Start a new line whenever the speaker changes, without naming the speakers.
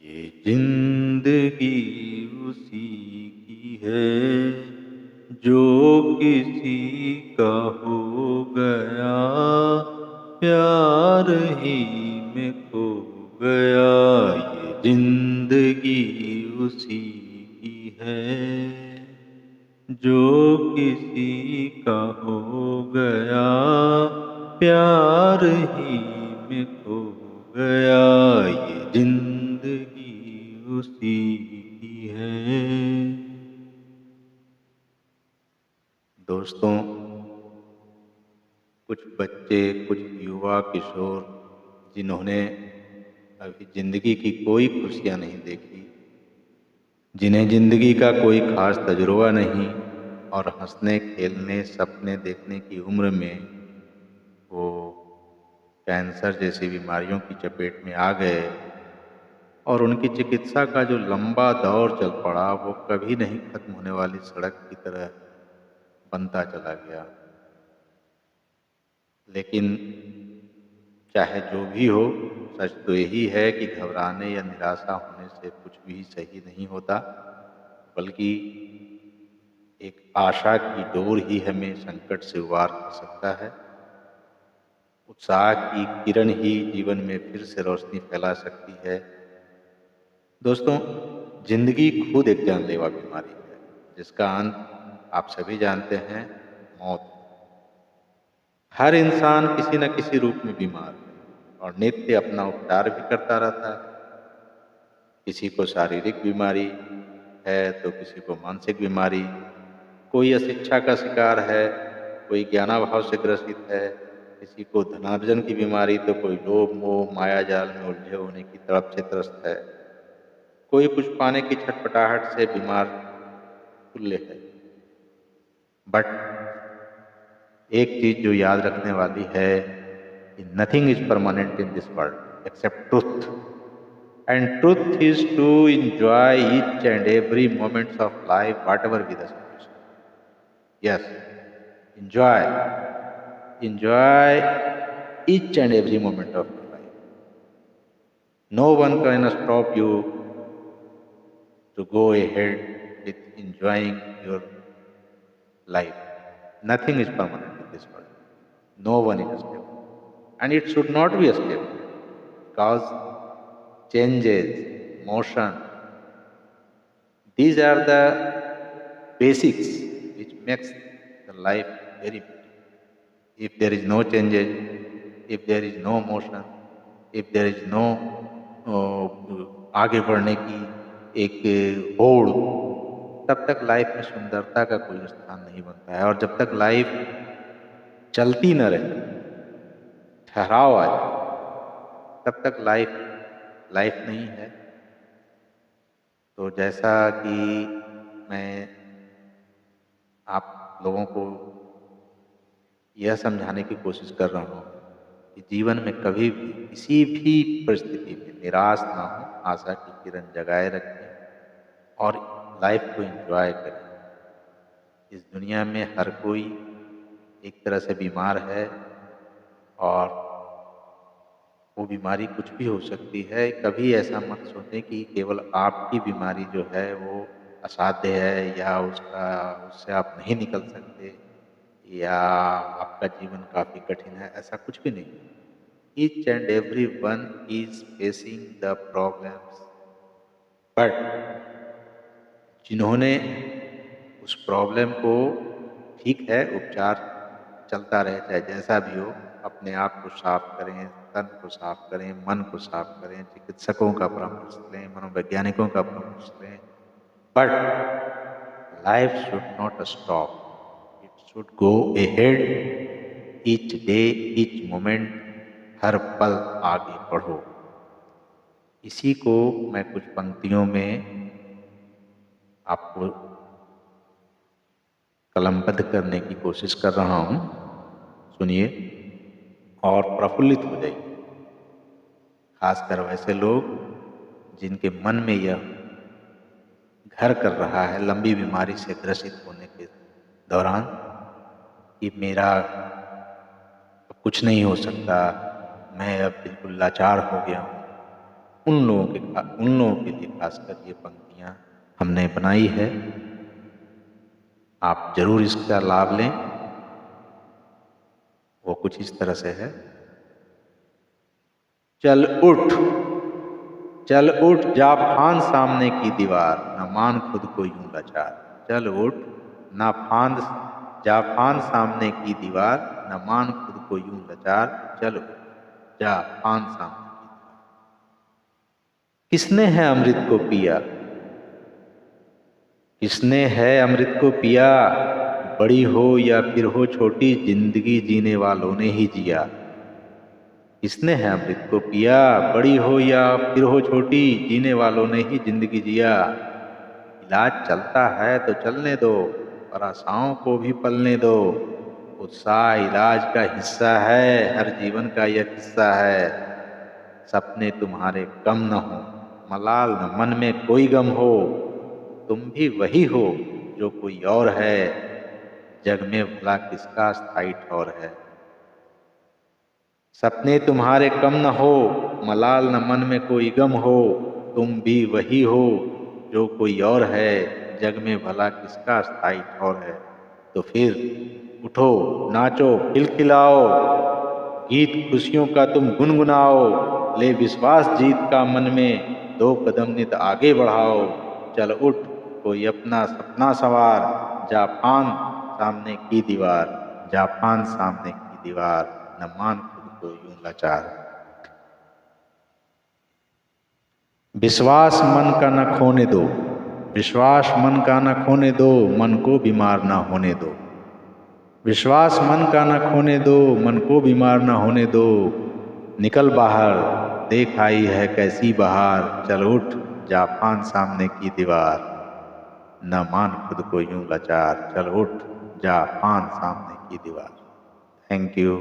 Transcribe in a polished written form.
ये जिंदगी उसी की है जो किसी का हो गया, प्यार ही में खो गया। ये जिंदगी उसी की है जो किसी का हो गया, प्यार ही में खो गया। ये जिंदगी उसी की है। दोस्तों, कुछ बच्चे, कुछ युवा किशोर जिन्होंने अभी जिंदगी की कोई खुशियां नहीं देखी, जिन्हें जिंदगी का कोई खास तजुर्बा नहीं और हंसने खेलने सपने देखने की उम्र में वो कैंसर जैसी बीमारियों की चपेट में आ गए और उनकी चिकित्सा का जो लंबा दौर चल पड़ा वो कभी नहीं खत्म होने वाली सड़क की तरह बनता चला गया। लेकिन चाहे जो भी हो, सच तो यही है कि घबराने या निराशा होने से कुछ भी सही नहीं होता, बल्कि एक आशा की डोर ही हमें संकट से उबार सकता है। उत्साह की किरण ही जीवन में फिर से रोशनी फैला सकती है। दोस्तों, जिंदगी खुद एक जानलेवा बीमारी है जिसका अंत आप सभी जानते हैं, मौत। हर इंसान किसी न किसी रूप में बीमार है और नित्य अपना उपचार भी करता रहता है। किसी को शारीरिक बीमारी है तो किसी को मानसिक बीमारी, कोई अशिक्षा का शिकार है, कोई ज्ञानाभाव से ग्रसित है, किसी को धनार्जन की बीमारी तो कोई लोभ मोह माया जाल में उलझे होने की तड़प से त्रस्त है, कोई कुछ पाने की छटपटाहट से बीमार तुल्य है। बट एक चीज जो याद रखने वाली है कि nothing is permanent in this world except truth, and truth is to enjoy each and every moments of life whatever be the situation. Yes, enjoy each and every moment of your life. No one can stop you to go ahead with enjoying your life. Nothing is permanent in this world. No one is stable. And it should not be stable because changes, motion, these are the basics which makes the life very beautiful. If there is no changes, if there is no motion, if there is no आगे बढ़ने की एक होड़, तब तक life में सुंदरता का कोई स्थान नहीं बनता है। और जब तक लाइफ चलती न रहे, ठहराव आ जाए, तब तक लाइफ लाइफ नहीं है। तो जैसा कि मैं आप लोगों को यह समझाने की कोशिश कर रहा हूँ कि जीवन में कभी भी किसी भी परिस्थिति में निराश ना हो, आशा की किरण जगाए रखें और लाइफ को एंजॉय करें। इस दुनिया में हर कोई एक तरह से बीमार है और वो बीमारी कुछ भी हो सकती है। कभी ऐसा मत सोचें कि केवल आपकी बीमारी जो है वो असाध्य है या उससे आप नहीं निकल सकते या आपका जीवन काफ़ी कठिन है, ऐसा कुछ भी नहीं। Each and every one is facing the problems, but जिन्होंने उस प्रॉब्लम को, ठीक है उपचार चलता रहे चाहे जैसा भी हो, अपने आप को साफ करें, तन को साफ करें, मन को साफ करें, चिकित्सकों का परामर्श लें, मनोवैज्ञानिकों का परामर्श लें, but life should not stop, it should go ahead each day each moment, हर पल आगे बढ़ो। इसी को मैं कुछ पंक्तियों में आपको कलमबद्ध करने की कोशिश कर रहा हूँ। सुनिए और प्रफुल्लित हो जाइए। खासकर वैसे लोग जिनके मन में यह घर कर रहा है लंबी बीमारी से ग्रसित होने के दौरान कि मेरा अब कुछ नहीं हो सकता, मैं अब बिल्कुल लाचार हो गया हूँ, उन लोगों के लिए खासकर ये पंक्तियाँ हमने बनाई है। आप जरूर इसका लाभ लें। वो कुछ इस तरह से है। चल उठ, चल उठ जा फांद सामने की दीवार, न मान खुद को यूं लाचार। चल उठ ना फांद जा फांद सामने की दीवार, न मान खुद को यूं लाचार। चल उठ जा फांद सामने की दीवार। किसने है अमृत को पिया, किसने है अमृत को पिया, बड़ी हो या फिर हो छोटी, जिंदगी जीने वालों ने ही जिया। किसने है अमृत को पिया, बड़ी हो या फिर हो छोटी, जीने वालों ने ही जिंदगी जिया। इलाज चलता है तो चलने दो, और आशाओं को भी पलने दो। उत्साह इलाज का हिस्सा है, हर जीवन का यह किस्सा है। सपने तुम्हारे कम न हो, मलाल न मन में कोई गम हो। तुम भी वही हो जो कोई और है, जग में भला किसका स्थायी ठौर है। सपने तुम्हारे कम न हो, मलाल न मन में कोई गम हो। तुम भी वही हो जो कोई और है, जग में भला किसका स्थायी ठौर है। तो फिर उठो, नाचो, खिलखिलाओ, गीत खुशियों का तुम गुनगुनाओ। ले विश्वास जीत का मन में, 2 कदम नित आगे बढ़ाओ। चल उठ कोई अपना सपना सवार, जा फांद सामने की दीवार, जा फांद सामने की दीवार, न मान खुद को यूं लाचार। विश्वास मन का न खोने दो, विश्वास मन का न खोने दो, मन को बीमार न होने दो। विश्वास मन का न खोने दो, मन को बीमार न होने दो। निकल बाहर, देख आई है कैसी बहार। चल उठ जा फांद सामने की दीवार, न मान खुद को यूं लाचार। चल उठ जा फांद सामने की दीवार। Thank you.